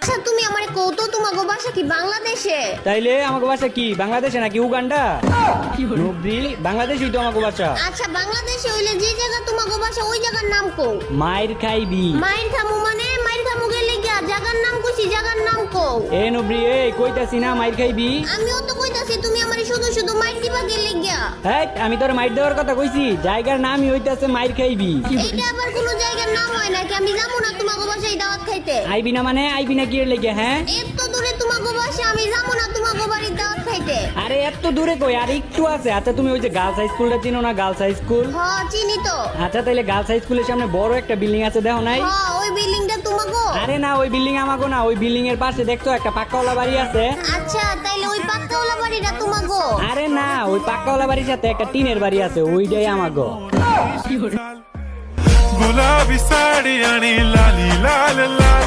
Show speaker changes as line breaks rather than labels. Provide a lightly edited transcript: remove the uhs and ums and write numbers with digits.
আচ্ছা তুমি আমারে কৌতো তোমাগো বাসা কি বাংলাদেশে?
তাইলে আমাকে বাসা কি বাংলাদেশে নাকি উগান্ডা? নবরি বাংলাদেশই তো আমাকে বাসা।
আচ্ছা বাংলাদেশে হইলে যে জায়গা তোমাগো বাসা ওই জায়গার নাম কও।
মাইর খাইবি।
মাইর খামু মানে মাইর খামু গেলে গিয়া জায়গার নাম কইছি, জায়গার নাম কও।
এ নবরি এ কইতাছি না মাইর খাইবি।
আমিও তো কইতাছি তুমি আমারে শুধু শুধু মাইর দিবা গেলে গিয়া।
হ্যাঁ আমি তোর মাইর দেওয়ার কথা কইছি, জায়গার নামই হইতাছে মাইর খাইবি।
এইটা আবার কোন জায়গার নাম হয় নাকি? আমি যাবো না তোমাগো বাসায় দাওয়াত খাইতে।
আইবি না মানে আইবি না কি এর লেগে? হ্যাঁ
এত দূরে তোমাগো বাসা, আমি যাবো না তোমাগো বাড়ির দাওয়াত খাইতে।
আরে এত দূরে কই, আর একটু আছে। আচ্ছা তুমি ওই যে গার্লস হাই স্কুলটা চিনো না? Girls high school.
হ্যাঁ চিনি তো।
আচ্ছা তাইলে গার্লস হাই স্কুলের সামনে বড় একটা বিল্ডিং আছে, দেখো নাই?
হ্যাঁ ওই বিল্ডিংটা তোমাগো?
আরে না ওই বিল্ডিং আমাগো না, ওই বিল্ডিং এর পাশে দেখছো একটা পাক্কাওয়ালা বাড়ি আছে।
আচ্ছা তাইলে ওই পাক্কাওয়ালা বাড়িটা তোমাগো?
আরে না ওই পাক্কাওয়ালা বাড়ির সাথে একটা টিনের বাড়ি আছে, ওইটাই আমাগো।
गुलाबी साड़ी आणि लाली लाल लाल